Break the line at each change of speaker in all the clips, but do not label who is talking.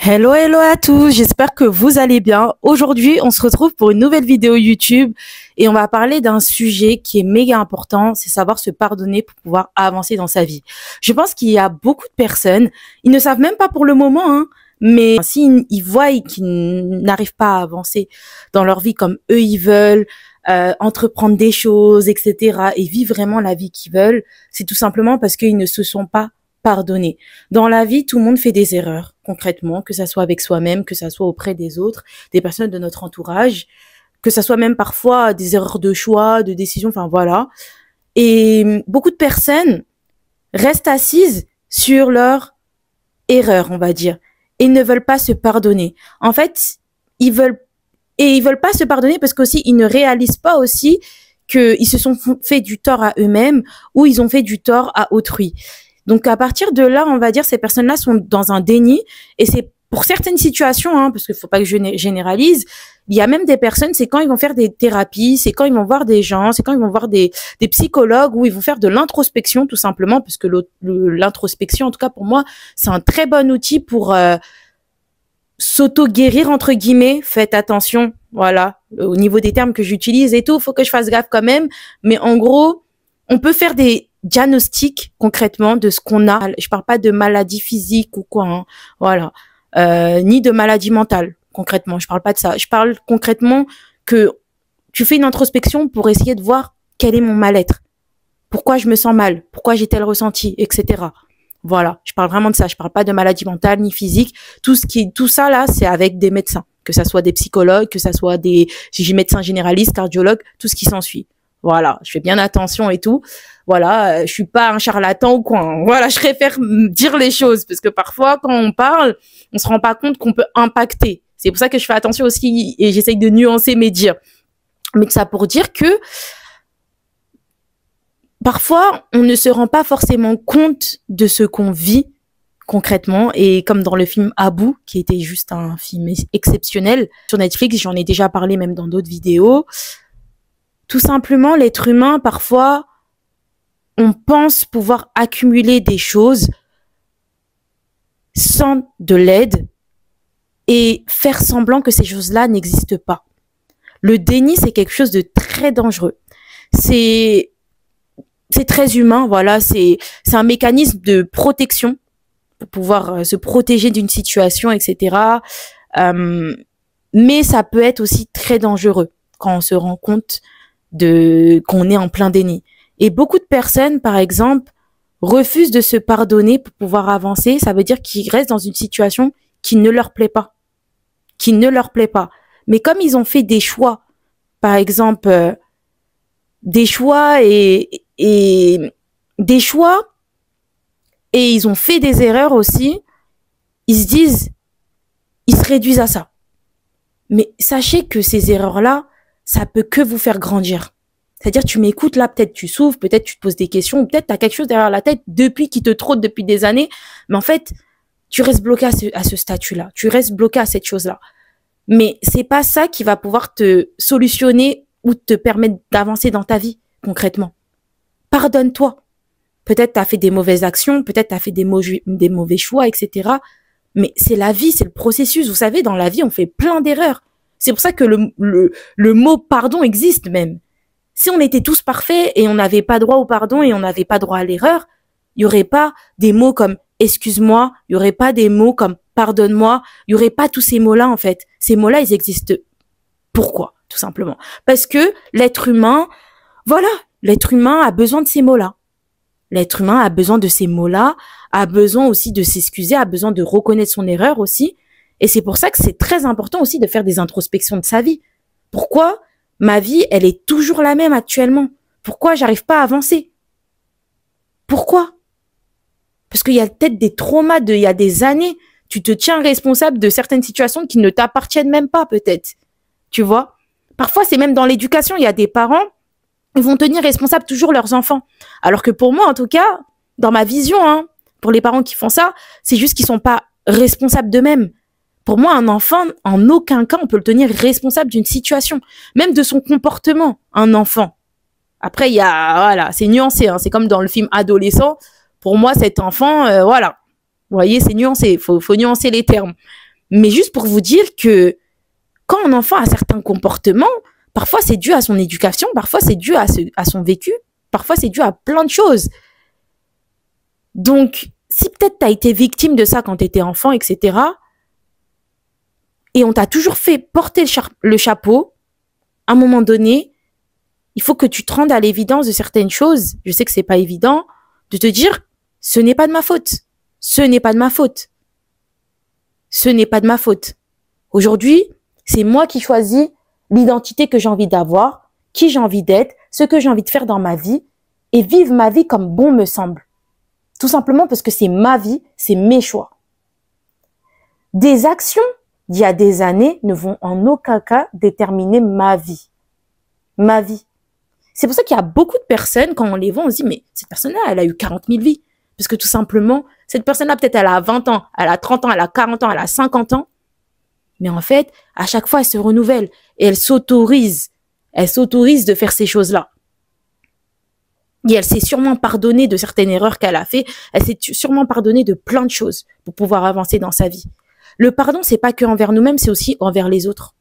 Hello, hello à tous, j'espère que vous allez bien. Aujourd'hui, on se retrouve pour une nouvelle vidéo YouTube et on va parler d'un sujet qui est méga important, c'est savoir se pardonner pour pouvoir avancer dans sa vie. Je pense qu'il y a beaucoup de personnes, ils ne savent même pas pour le moment, mais s'ils voient qu'ils n'arrivent pas à avancer dans leur vie comme eux ils veulent, entreprendre des choses, etc. et vivre vraiment la vie qu'ils veulent, c'est tout simplement parce qu'ils ne se sont pas pardonnés. Dans la vie, tout le monde fait des erreurs, concrètement, que ça soit avec soi-même, que ça soit auprès des autres, des personnes de notre entourage, que ça soit même parfois des erreurs de choix, de décision, enfin voilà. Et beaucoup de personnes restent assises sur leur erreur, on va dire, et ne veulent pas se pardonner. En fait, ils veulent pas se pardonner parce qu'aussi ils ne réalisent pas aussi qu'ils se sont fait du tort à eux-mêmes ou ils ont fait du tort à autrui. Donc à partir de là, on va dire ces personnes-là sont dans un déni et c'est pour certaines situations, parce qu'il faut pas que je généralise. Il y a même des personnes, c'est quand ils vont faire des thérapies, c'est quand ils vont voir des gens, c'est quand ils vont voir des psychologues où ils vont faire de l'introspection tout simplement parce que l'introspection, en tout cas pour moi, c'est un très bon outil pour s'auto-guérir entre guillemets. Faites attention, voilà, au niveau des termes que j'utilise et tout, faut que je fasse gaffe quand même. Mais en gros, on peut faire des diagnostics concrètement de ce qu'on a. Je parle pas de maladie physique ou quoi, voilà, ni de maladie mentale concrètement. Je parle pas de ça. Je parle concrètement que tu fais une introspection pour essayer de voir quel est mon mal-être, pourquoi je me sens mal, pourquoi j'ai tel ressenti, etc. Voilà, je parle vraiment de ça. Je parle pas de maladie mentale ni physique. Tout ça là, c'est avec des médecins, que ça soit des psychologues, que ça soit des médecins généralistes, cardiologues, tout ce qui s'ensuit. Voilà, je fais bien attention et tout. Voilà, je suis pas un charlatan ou quoi. Voilà, je préfère dire les choses parce que parfois quand on parle, on se rend pas compte qu'on peut impacter. C'est pour ça que je fais attention aussi et j'essaye de nuancer mes dires. Mais ça pour dire que parfois, on ne se rend pas forcément compte de ce qu'on vit concrètement. Et comme dans le film Abu, qui était juste un film exceptionnel sur Netflix, j'en ai déjà parlé même dans d'autres vidéos. Tout simplement, l'être humain, parfois, on pense pouvoir accumuler des choses sans de l'aide et faire semblant que ces choses-là n'existent pas. Le déni, c'est quelque chose de très dangereux. C'est très humain, voilà, c'est un mécanisme de protection pour pouvoir se protéger d'une situation, etc. Mais ça peut être aussi très dangereux quand on se rend compte qu'on est en plein déni. Et beaucoup de personnes, par exemple, refusent de se pardonner pour pouvoir avancer. Ça veut dire qu'ils restent dans une situation qui ne leur plaît pas. Mais comme ils ont fait des choix, par exemple, des choix et ils ont fait des erreurs aussi, ils se disent, ils se réduisent à ça. Mais sachez que ces erreurs-là, ça peut que vous faire grandir. C'est-à-dire, tu m'écoutes là, peut-être tu souffres, peut-être tu te poses des questions, peut-être tu as quelque chose derrière la tête qui te trotte depuis des années, mais en fait, tu restes bloqué à ce statut-là, tu restes bloqué à cette chose-là. Mais c'est pas ça qui va pouvoir te solutionner ou te permettre d'avancer dans ta vie, concrètement. Pardonne-toi. Peut-être tu as fait des mauvaises actions, peut-être tu as fait des mauvais choix, etc. Mais c'est la vie, c'est le processus. Vous savez, dans la vie, on fait plein d'erreurs. C'est pour ça que le mot pardon existe même. Si on était tous parfaits et on n'avait pas droit au pardon et on n'avait pas droit à l'erreur, il y aurait pas des mots comme excuse-moi, il y aurait pas des mots comme pardonne-moi, il y aurait pas tous ces mots-là en fait. Ces mots-là, ils existent. Pourquoi? Tout simplement. Parce que l'être humain, voilà, l'être humain a besoin de ces mots-là. L'être humain a besoin de ces mots-là, a besoin aussi de s'excuser, a besoin de reconnaître son erreur aussi. Et c'est pour ça que c'est très important aussi de faire des introspections de sa vie. Pourquoi ma vie, elle est toujours la même actuellement? Pourquoi j'arrive pas à avancer? Pourquoi? Parce qu'il y a peut-être des traumas il y a des années. Tu te tiens responsable de certaines situations qui ne t'appartiennent même pas, peut-être. Tu vois? Parfois, c'est même dans l'éducation. Il y a des parents, ils vont tenir responsables toujours leurs enfants. Alors que pour moi, en tout cas, dans ma vision, pour les parents qui font ça, c'est juste qu'ils sont pas responsables d'eux-mêmes. Pour moi, un enfant, en aucun cas, on peut le tenir responsable d'une situation, même de son comportement, un enfant. Après, voilà, c'est nuancé, c'est comme dans le film Adolescent. Pour moi, cet enfant, voilà. Vous voyez, c'est nuancé, faut nuancer les termes. Mais juste pour vous dire que quand un enfant a certains comportements, parfois c'est dû à son éducation, parfois c'est dû à son vécu, parfois c'est dû à plein de choses. Donc, si peut-être tu as été victime de ça quand tu étais enfant, etc., et on t'a toujours fait porter le chapeau, à un moment donné, il faut que tu te rendes à l'évidence de certaines choses. Je sais que c'est pas évident de te dire, ce n'est pas de ma faute. Ce n'est pas de ma faute. Ce n'est pas de ma faute. Aujourd'hui, c'est moi qui choisis l'identité que j'ai envie d'avoir, qui j'ai envie d'être, ce que j'ai envie de faire dans ma vie et vivre ma vie comme bon me semble. Tout simplement parce que c'est ma vie, c'est mes choix. Des actions d'il y a des années ne vont en aucun cas déterminer ma vie. Ma vie. C'est pour ça qu'il y a beaucoup de personnes, quand on les voit, on se dit, mais cette personne-là, elle a eu 40 000 vies. Parce que tout simplement, cette personne-là, peut-être elle a 20 ans, elle a 30 ans, elle a 40 ans, elle a 50 ans. Mais en fait, à chaque fois, elle se renouvelle et elle s'autorise. Elle s'autorise de faire ces choses-là. Et elle s'est sûrement pardonnée de certaines erreurs qu'elle a fait. Elle s'est sûrement pardonnée de plein de choses pour pouvoir avancer dans sa vie. Le pardon, c'est pas que envers nous-mêmes, c'est aussi envers les autres.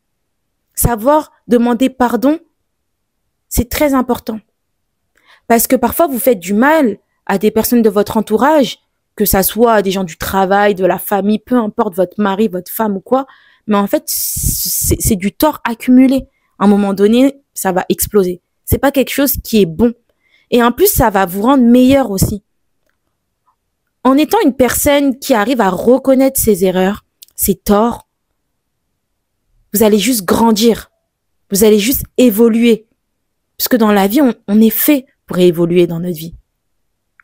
Savoir demander pardon, c'est très important. Parce que parfois, vous faites du mal à des personnes de votre entourage, que ça soit des gens du travail, de la famille, peu importe votre mari, votre femme ou quoi. Mais en fait, c'est du tort accumulé. À un moment donné, ça va exploser. C'est pas quelque chose qui est bon. Et en plus, ça va vous rendre meilleur aussi. En étant une personne qui arrive à reconnaître ses erreurs, ses torts, vous allez juste grandir. Vous allez juste évoluer. Parce que dans la vie, on est fait pour évoluer dans notre vie.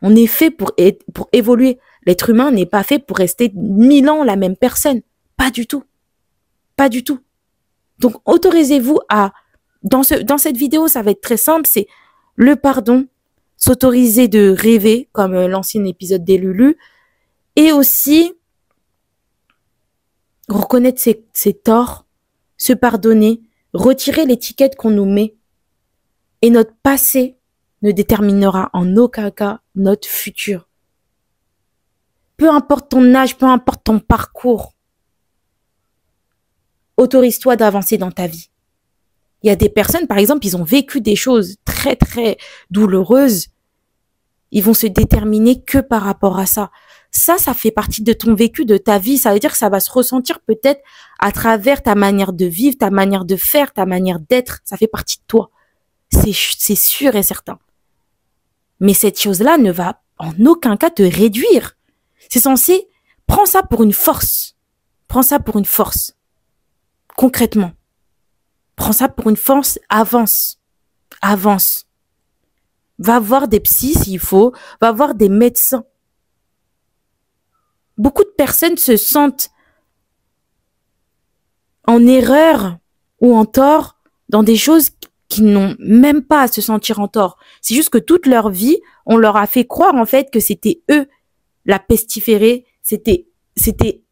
On est fait pour évoluer. L'être humain n'est pas fait pour rester 1000 ans la même personne. Pas du tout. Pas du tout. Donc, autorisez-vous à... Dans cette vidéo, ça va être très simple, c'est le pardon, s'autoriser de rêver, comme l'ancien épisode des Lulu, et aussi reconnaître ses torts, se pardonner, retirer l'étiquette qu'on nous met. Et notre passé ne déterminera en aucun cas notre futur. Peu importe ton âge, peu importe ton parcours, autorise-toi d'avancer dans ta vie. Il y a des personnes, par exemple, ils ont vécu des choses très, très douloureuses. Ils vont se déterminer que par rapport à ça. Ça fait partie de ton vécu, de ta vie. Ça veut dire que ça va se ressentir peut-être à travers ta manière de vivre, ta manière de faire, ta manière d'être. Ça fait partie de toi. C'est sûr et certain. Mais cette chose-là ne va en aucun cas te réduire. C'est censé, prends ça pour une force. Prends ça pour une force. Concrètement. Prends ça pour une force, avance. Avance. Va voir des psys s'il faut, va voir des médecins. Beaucoup de personnes se sentent en erreur ou en tort dans des choses qui n'ont même pas à se sentir en tort. C'est juste que toute leur vie, on leur a fait croire en fait que c'était eux la pestiférée, c'était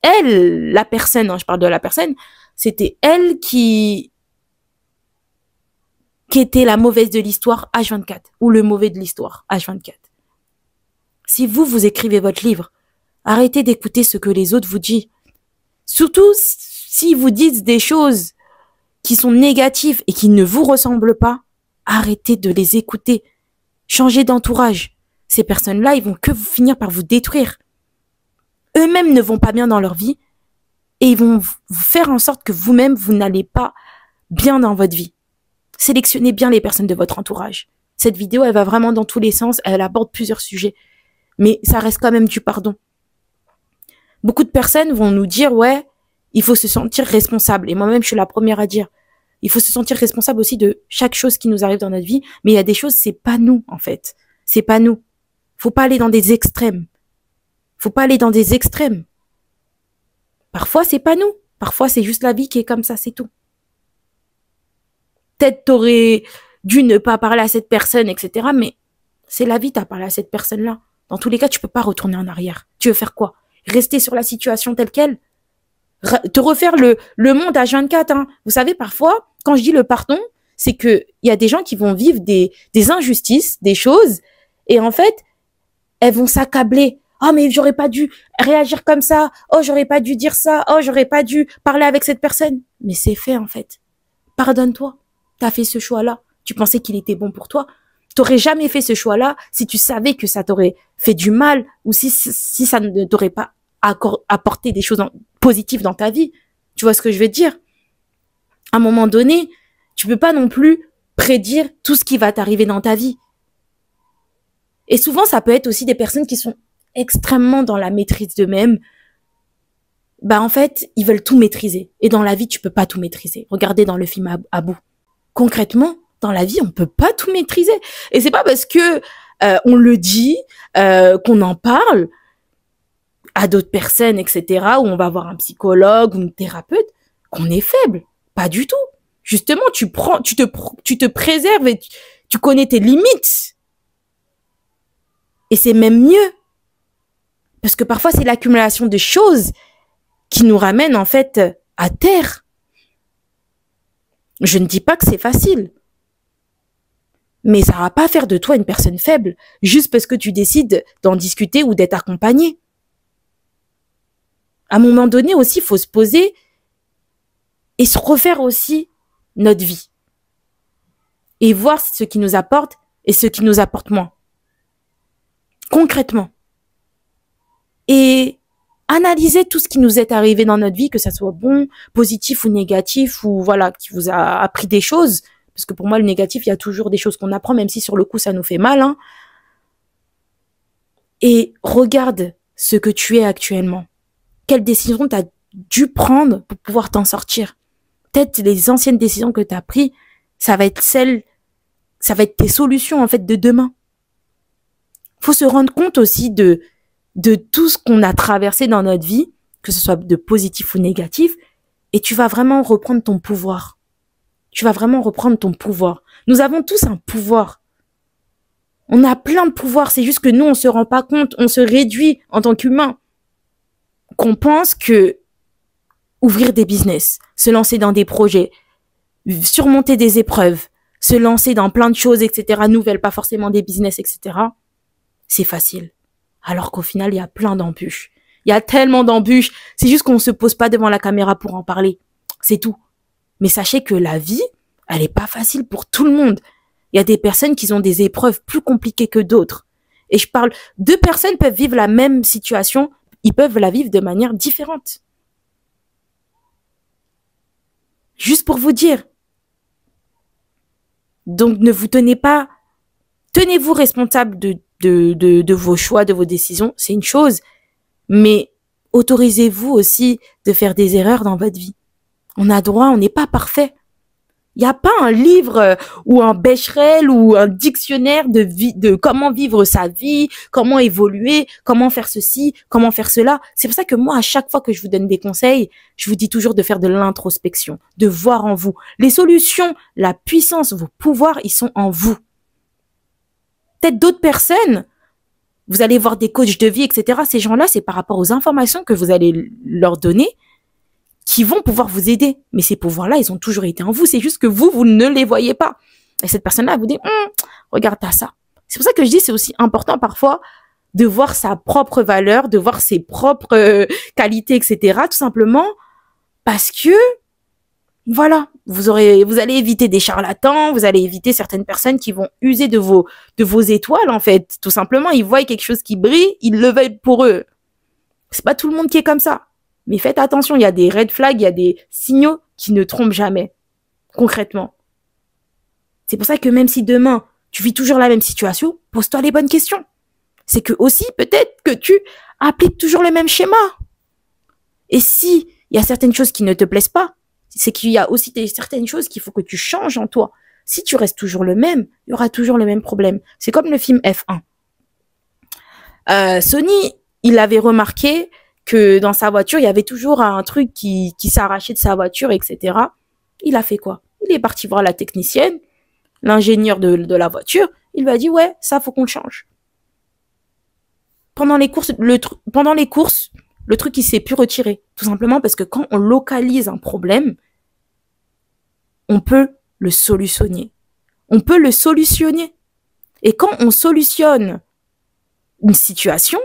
elle la personne, je parle de la personne, c'était elle qui était la mauvaise de l'histoire H24 ou le mauvais de l'histoire H24. Si vous écrivez votre livre, arrêtez d'écouter ce que les autres vous disent. Surtout si vous dites des choses qui sont négatives et qui ne vous ressemblent pas, arrêtez de les écouter. Changez d'entourage. Ces personnes-là, ils vont que vous finir par vous détruire. Eux-mêmes ne vont pas bien dans leur vie et ils vont vous faire en sorte que vous-même, vous n'allez pas bien dans votre vie. Sélectionnez bien les personnes de votre entourage. Cette vidéo, elle va vraiment dans tous les sens, elle aborde plusieurs sujets. Mais ça reste quand même du pardon. Beaucoup de personnes vont nous dire, ouais, il faut se sentir responsable. Et moi-même, je suis la première à dire, il faut se sentir responsable aussi de chaque chose qui nous arrive dans notre vie. Mais il y a des choses, c'est pas nous, en fait. C'est pas nous. Faut pas aller dans des extrêmes. Faut pas aller dans des extrêmes. Parfois, c'est pas nous. Parfois, c'est juste la vie qui est comme ça, c'est tout. Peut-être t'aurais dû ne pas parler à cette personne, etc. Mais c'est la vie, t'as parlé à cette personne-là. Dans tous les cas, tu peux pas retourner en arrière. Tu veux faire quoi? Rester sur la situation telle qu'elle? Te refaire le monde à 24, hein. Vous savez, parfois, quand je dis le pardon, c'est que il y a des gens qui vont vivre des injustices, des choses, et en fait, elles vont s'accabler. Oh, mais j'aurais pas dû réagir comme ça. Oh, j'aurais pas dû dire ça. Oh, j'aurais pas dû parler avec cette personne. Mais c'est fait, en fait. Pardonne-toi. T'as fait ce choix-là. Tu pensais qu'il était bon pour toi. T'aurais jamais fait ce choix-là si tu savais que ça t'aurait fait du mal ou si ça ne t'aurait pas apporté des choses positives dans ta vie. Tu vois ce que je veux dire? À un moment donné, tu peux pas non plus prédire tout ce qui va t'arriver dans ta vie. Et souvent, ça peut être aussi des personnes qui sont extrêmement dans la maîtrise d'eux-mêmes. Bah, en fait, ils veulent tout maîtriser. Et dans la vie, tu peux pas tout maîtriser. Regardez dans le film Abou. Concrètement, dans la vie, on peut pas tout maîtriser. Et c'est pas parce que on le dit, qu'on en parle à d'autres personnes, etc., où on va voir un psychologue ou une thérapeute, qu'on est faible. Pas du tout. Justement, tu te préserves et tu connais tes limites. Et c'est même mieux. Parce que parfois, c'est l'accumulation de choses qui nous ramène en fait à terre. Je ne dis pas que c'est facile. Mais ça va pas faire de toi une personne faible juste parce que tu décides d'en discuter ou d'être accompagné. À un moment donné aussi, il faut se poser et se refaire aussi notre vie. Et voir ce qui nous apporte et ce qui nous apporte moins. Concrètement. Et analyser tout ce qui nous est arrivé dans notre vie, que ça soit bon, positif ou négatif, ou voilà, qui vous a appris des choses. Parce que pour moi, le négatif, il y a toujours des choses qu'on apprend, même si sur le coup, ça nous fait mal. Hein. Et regarde ce que tu es actuellement. Quelle décision tu as dû prendre pour pouvoir t'en sortir. Peut-être les anciennes décisions que tu as prises, ça va être tes solutions en fait de demain. Faut se rendre compte aussi de tout ce qu'on a traversé dans notre vie, que ce soit de positif ou négatif, et tu vas vraiment reprendre ton pouvoir. Tu vas vraiment reprendre ton pouvoir. Nous avons tous un pouvoir. On a plein de pouvoirs, c'est juste que nous, on se rend pas compte, on se réduit en tant qu'humain. Qu'on pense que ouvrir des business, se lancer dans des projets, surmonter des épreuves, se lancer dans plein de choses, etc., nouvelles, pas forcément des business, etc., c'est facile. Alors qu'au final, il y a plein d'embûches. Il y a tellement d'embûches. C'est juste qu'on se pose pas devant la caméra pour en parler. C'est tout. Mais sachez que la vie, elle est pas facile pour tout le monde. Il y a des personnes qui ont des épreuves plus compliquées que d'autres. Et je parle, deux personnes peuvent vivre la même situation, ils peuvent la vivre de manière différente. Juste pour vous dire. Donc, ne vous tenez-vous responsable de vos choix, de vos décisions, c'est une chose. Mais autorisez-vous aussi de faire des erreurs dans votre vie. On a droit, on n'est pas parfait. Il n'y a pas un livre ou un Becherel ou un dictionnaire de comment vivre sa vie, comment évoluer, comment faire ceci, comment faire cela. C'est pour ça que moi, à chaque fois que je vous donne des conseils, je vous dis toujours de faire de l'introspection, de voir en vous. Les solutions, la puissance, vos pouvoirs, ils sont en vous. Peut-être d'autres personnes, vous allez voir des coachs de vie, etc. Ces gens-là, c'est par rapport aux informations que vous allez leur donner qui vont pouvoir vous aider. Mais ces pouvoirs-là, ils ont toujours été en vous. C'est juste que vous ne les voyez pas. Et cette personne-là, elle vous dit, regarde, t'as ça. C'est pour ça que je dis, c'est aussi important parfois de voir sa propre valeur, de voir ses propres qualités, etc. Tout simplement parce que, voilà, vous allez éviter des charlatans, vous allez éviter certaines personnes qui vont user de vos étoiles, en fait. Tout simplement, ils voient quelque chose qui brille, ils le veulent pour eux. C'est pas tout le monde qui est comme ça. Mais faites attention, il y a des red flags, il y a des signaux qui ne trompent jamais, concrètement. C'est pour ça que même si demain, tu vis toujours la même situation, pose-toi les bonnes questions. C'est que aussi, peut-être que tu appliques toujours le même schéma. Et si il y a certaines choses qui ne te plaisent pas, c'est qu'il y a aussi certaines choses qu'il faut que tu changes en toi. Si tu restes toujours le même, il y aura toujours le même problème. C'est comme le film F1. Sony, il avait remarqué que dans sa voiture, il y avait toujours un truc qui s'arrachait de sa voiture, etc. Il a fait quoi? Il est parti voir la technicienne, l'ingénieur de la voiture. Il lui a dit, ouais, ça, faut qu'on le change. Pendant les courses, le truc, il s'est pu retirer. Tout simplement parce que quand on localise un problème, on peut le solutionner. On peut le solutionner. Et quand on solutionne une situation,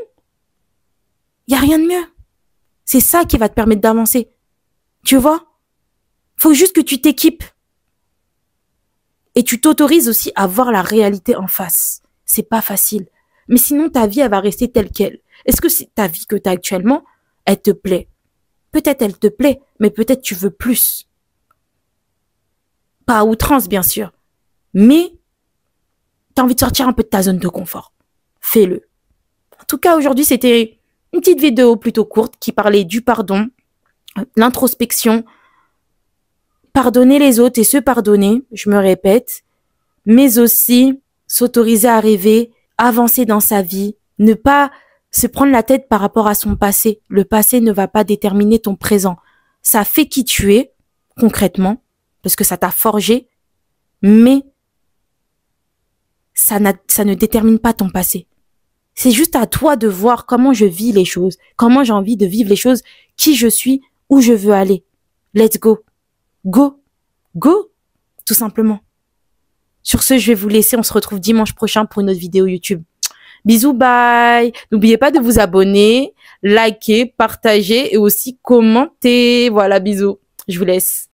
Il y a rien de mieux. C'est ça qui va te permettre d'avancer. Tu vois? Faut juste que tu t'équipes. Et tu t'autorises aussi à voir la réalité en face. C'est pas facile. Mais sinon, ta vie, elle va rester telle qu'elle. Est-ce que c'est ta vie que tu as actuellement, elle te plaît? Peut-être elle te plaît, mais peut-être tu veux plus. Pas à outrance, bien sûr. Mais tu as envie de sortir un peu de ta zone de confort. Fais-le. En tout cas, aujourd'hui, c'était une petite vidéo plutôt courte qui parlait du pardon, l'introspection, pardonner les autres et se pardonner, je me répète, mais aussi s'autoriser à rêver, avancer dans sa vie, ne pas se prendre la tête par rapport à son passé. Le passé ne va pas déterminer ton présent. Ça fait qui tu es, concrètement, parce que ça t'a forgé, mais ça ne détermine pas ton passé. C'est juste à toi de voir comment je vis les choses, comment j'ai envie de vivre les choses, qui je suis, où je veux aller. Let's go. Go. Go. Tout simplement. Sur ce, je vais vous laisser. On se retrouve dimanche prochain pour une autre vidéo YouTube. Bisous, bye. N'oubliez pas de vous abonner, liker, partager et aussi commenter. Voilà, bisous. Je vous laisse.